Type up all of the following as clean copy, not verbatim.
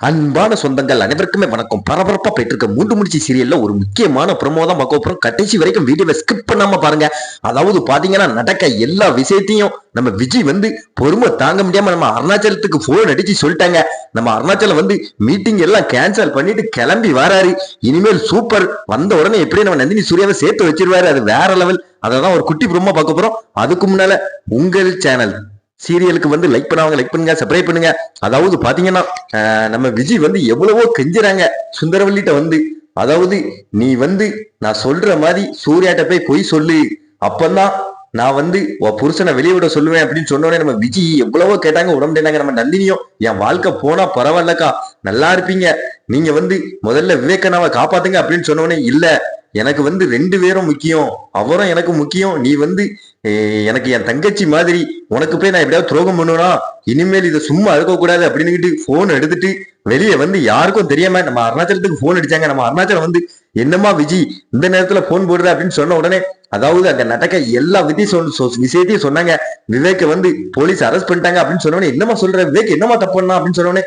அன்பான சொந்தங்கள் அனைவருக்குமே வணக்கம். பரபரப்பா போயிட்டு இருக்க மூன்று முடிச்சு சீரியல்ல ஒரு முக்கியமான ப்ரோமோ தான் பார்க்க போறோம். கடைசி வரைக்கும் வீடியோவை ஸ்கிப் பண்ணாம பாருங்க. அதாவது பாத்தீங்கன்னா நடக்க எல்லா விஷயத்தையும் நம்ம விஜய் பொறுமை தாங்க முடியாம நம்ம அருணாச்சலத்துக்கு போன் அடிச்சு சொல்லிட்டாங்க. நம்ம அருணாச்சலம் மீட்டிங் எல்லாம் கேன்சல் பண்ணிட்டு கிளம்பி வராரு. இனிமேல் சூப்பர், வந்த உடனே எப்படி நம்ம நந்தினி சூர்யாவை சேர்த்து வச்சிருவாரு, அது வேற லெவல். அதான் ஒரு குட்டி ப்ரோமோ பார்க்க போறோம். அதுக்கு முன்னால உங்கள் சேனல் சீரியலுக்கு லைக் பண்ணுவாங்க, லைக் பண்ணுங்க, சப்ஸ்கிரைப் பண்ணுங்க. அதாவது பாத்தீங்கன்னா நம்ம விஜய் எவ்வளவோ கெஞ்சுறாங்க சுந்தரவல்லிட்ட அதாவது நீ நான் சொல்ற மாதிரி சூர்யாட்ட போய் பொய் சொல்லு, அப்பந்தான் நான் உன் புருஷனை வெளியே விட சொல்லுவேன் அப்படின்னு சொன்னோடனே நம்ம விஜய் எவ்வளவோ கேட்டாங்க, உடம்புட்டாங்க. நம்ம நந்தினியும் என் வாழ்க்கை போனா பரவாயில்லக்கா, நல்லா இருப்பீங்க, நீங்க முதல்ல விவேகனாவை காப்பாத்துங்க அப்படின்னு சொன்னோடனே இல்ல, எனக்கு ரெண்டு பேரும் முக்கியம், அவரும் எனக்கு முக்கியம், நீ எனக்கு என் தங்கச்சி மாதிரி, உனக்கு போய் நான் எப்படியாவது துரோகம் பண்ணுவேனா, இனிமேல் இதை சும்மா இருக்க கூடாது அப்படின்னு போன் எடுத்துட்டு வெளியே யாருக்கும் தெரியாம நம்ம அருணாச்சலத்துக்கு போன் அடிச்சாங்க. நம்ம அருணாச்சலம் என்னமா விஜய் இந்த நேரத்துல போன் போடுற அப்படின்னு சொன்ன உடனே அதாவது அங்க நடக்க எல்லா விஷயத்தையும் சொன்னாங்க. விவேக்க போலீஸ் அரெஸ்ட் பண்ணிட்டாங்க அப்படின்னு சொன்னோடனே என்னமா சொல்ற விவேக், என்னமா தப்பு பண்ணா அப்படின்னு சொன்னோடனே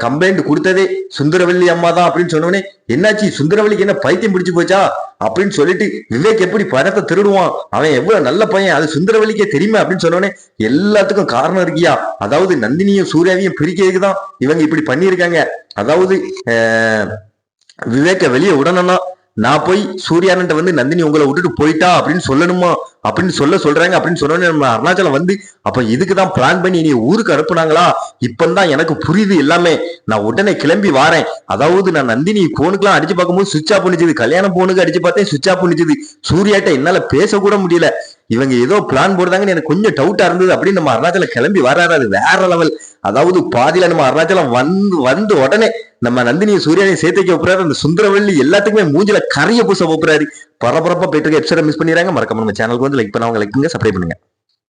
கம்ப்ளைண்ட் கொடுத்ததே சுந்தரவல்லி அம்மா தான் அப்படின்னு சொன்னோடனே என்னாச்சு சுந்தரவல்லிக்கு என்ன பைத்தியம் பிடிச்சு போச்சா அப்படின்னு சொல்லிட்டு விவேக் எப்படி பணத்தை திருடுவான், அவன் எவ்வளவு நல்ல பையன், அது சுந்தரவல்லிக்கே தெரியுமா அப்படின்னு சொன்னோடனே எல்லாத்துக்கும் காரணம் இருக்கியா, அதாவது நந்தினியும் சூர்யாவையும் பிரிக்கிறதுக்கு தான் இவங்க இப்படி பண்ணியிருக்காங்க. அதாவது விவேக்க வெளியே விடணும்னா நான் போய் சூர்யானன்ட்ட நந்தினி உங்களை விட்டுட்டு போயிட்டா அப்படின்னு சொல்லணுமா அப்படின்னு சொல்றாங்க அப்படின்னு சொன்னோன்னு நம்ம அருணாச்சலம் அப்ப இதுக்குதான் பிளான் பண்ணி நீ ஊருக்கு அனுப்புனாங்களா, இப்பந்தான் எனக்கு புரியுது எல்லாமே, நான் உடனே கிளம்பி வாரேன். அதாவது நான் நந்தினி போனுக்குலாம் அடிச்சு பார்க்கும்போது சுவிட்ச் ஆஃப் பண்ணிச்சுது, கல்யாணம் போனுக்கு அடிச்சு பார்த்தேன் சுவிட்ச் ஆஃப் பண்ணிச்சுது, சூர்யாட்ட என்னால பேசக்கூட முடியல, இவங்க ஏதோ பிளான் போடுறாங்கன்னு எனக்கு கொஞ்சம் டவுட்டா இருந்தது அப்படின்னு நம்ம அருணாச்சலம் கிளம்பி வராது, அது வேற லெவல். அதாவது பாதியில நம்ம அருணாச்சலம் வந்து உடனே நம்ம நந்தினியை சூர்யாவையும் சேர்த்து வைக்க போறாரு. அந்த சுந்தரவல்லி எல்லாத்துக்குமே மூஞ்சில கரைய பூச போறாரு. பரபரப்பா போயிட்டு இருக்க எபிசோட மிஸ் பண்ணிடுறாங்க. மறக்காம நம்ம சேனலுக்கு லைக் பண்ணுங்க, சப்ஸ்கிரைப் பண்ணுங்க.